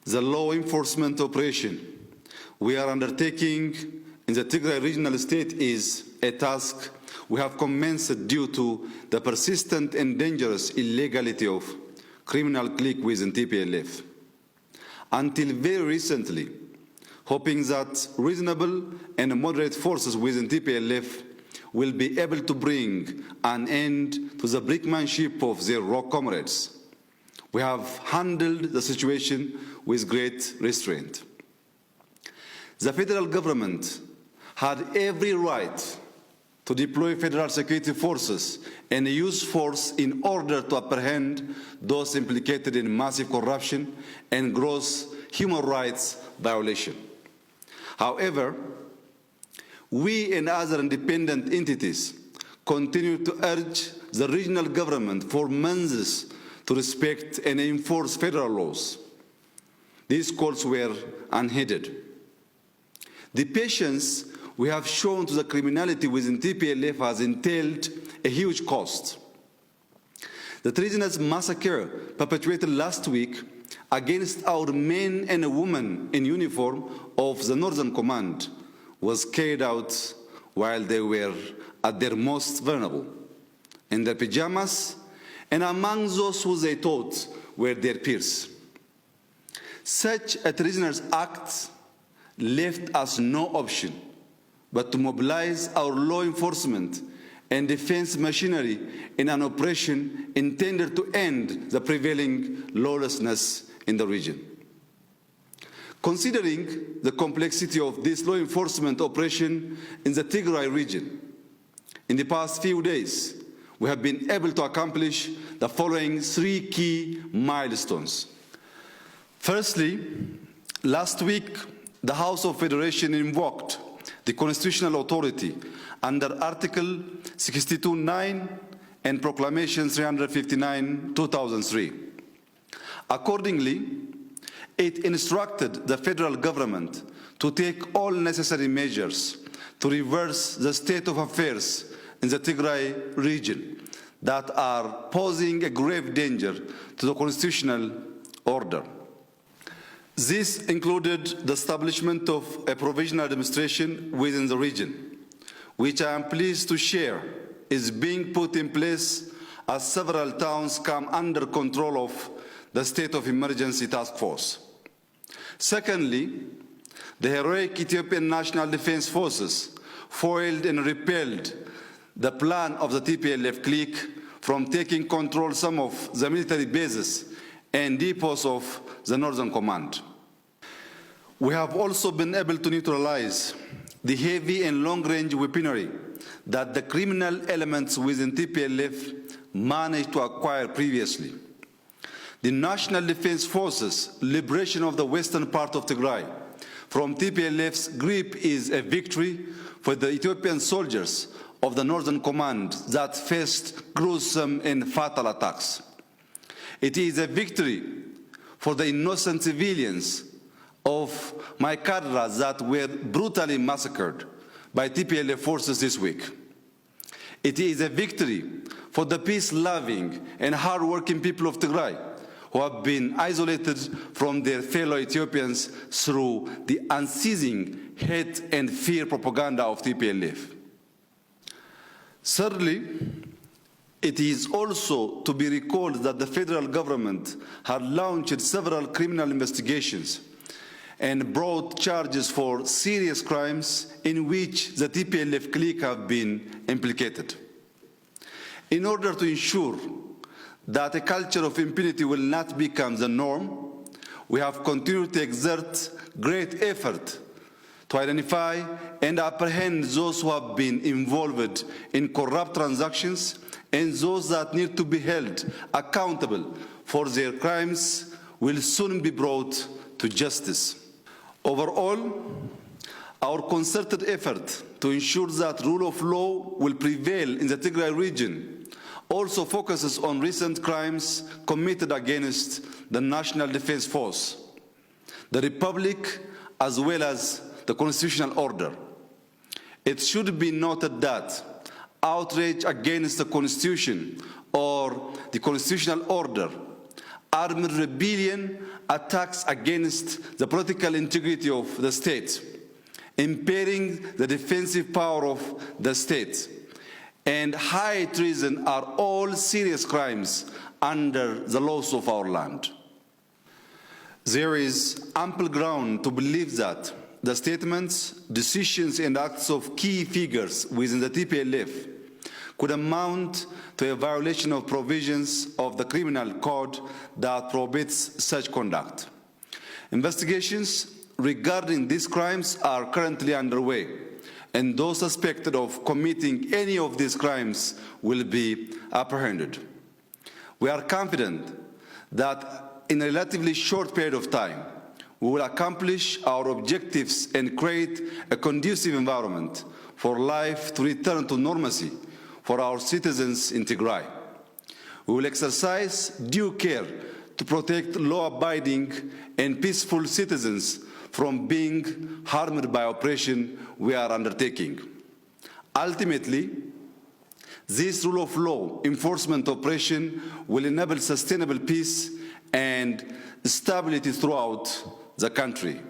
the law enforcement operation we are undertaking in the Tigray regional state is a task we have commenced due to the persistent and dangerous illegality of criminal clique within TPLF. Until very recently, hoping that reasonable and moderate forces within TPLF will be able to bring an end to the brinkmanship of their rogue comrades. We have handled the situation with great restraint. The federal government had every right to deploy federal security forces and use force in order to apprehend those implicated in massive corruption and gross human rights violation. However, we and other independent entities continue to urge the regional government for months to respect and enforce federal laws. These calls were unheeded. The patience we have shown to the criminality within TPLF has entailed a huge cost. The treasonous massacre perpetrated last week against our men and women in uniform of the Northern Command was carried out while they were at their most vulnerable, in their pajamas and among those who they thought were their peers. Such a treasonous act left us no option but to mobilize our law enforcement and defense machinery in an operation intended to end the prevailing lawlessness in the region. Considering the complexity of this law enforcement operation in the Tigray region, in the past few days, we have been able to accomplish the following three key milestones. Firstly, last week, the House of Federation invoked the constitutional authority under Article 62(9) and Proclamation 359/2003. Accordingly, it instructed the federal government to take all necessary measures to reverse the state of affairs in the Tigray region that are posing a grave danger to the constitutional order. This included the establishment of a provisional administration within the region, which I am pleased to share is being put in place as several towns come under control of the State of Emergency Task Force. Secondly, the heroic Ethiopian National Defense Forces foiled and repelled the plan of the TPLF clique from taking control of some of the military bases and depots of the Northern Command. We have also been able to neutralize the heavy and long-range weaponry that the criminal elements within TPLF managed to acquire previously. The National Defense Forces' liberation of the western part of Tigray from TPLF's grip is a victory for the Ethiopian soldiers of the Northern Command that faced gruesome and fatal attacks. It is a victory for the innocent civilians of Maikadra that were brutally massacred by TPLF forces this week. It is a victory for the peace-loving and hard-working people of Tigray who have been isolated from their fellow Ethiopians through the unceasing hate and fear propaganda of TPLF. Thirdly, it is also to be recalled that the federal government had launched several criminal investigations and brought charges for serious crimes in which the TPLF clique have been implicated. In order to ensure that a culture of impunity will not become the norm, we have continued to exert great effort to identify and apprehend those who have been involved in corrupt transactions and those that need to be held accountable for their crimes will soon be brought to justice. Overall, our concerted effort to ensure that rule of law will prevail in the Tigray region also focuses on recent crimes committed against the National Defense Force, the Republic, as well as the constitutional order. It should be noted that outrage against the Constitution or the constitutional order, armed rebellion attacks against the political integrity of the state, impairing the defensive power of the state, and high treason are all serious crimes under the laws of our land. There is ample ground to believe that the statements, decisions, and acts of key figures within the TPLF could amount to a violation of provisions of the criminal code that prohibits such conduct. Investigations regarding these crimes are currently underway, and those suspected of committing any of these crimes will be apprehended. We are confident that in a relatively short period of time, we will accomplish our objectives and create a conducive environment for life to return to normalcy for our citizens in Tigray. We will exercise due care to protect law-abiding and peaceful citizens from being harmed by oppression we are undertaking. Ultimately, this rule of law enforcement operation will enable sustainable peace and stability throughout the country.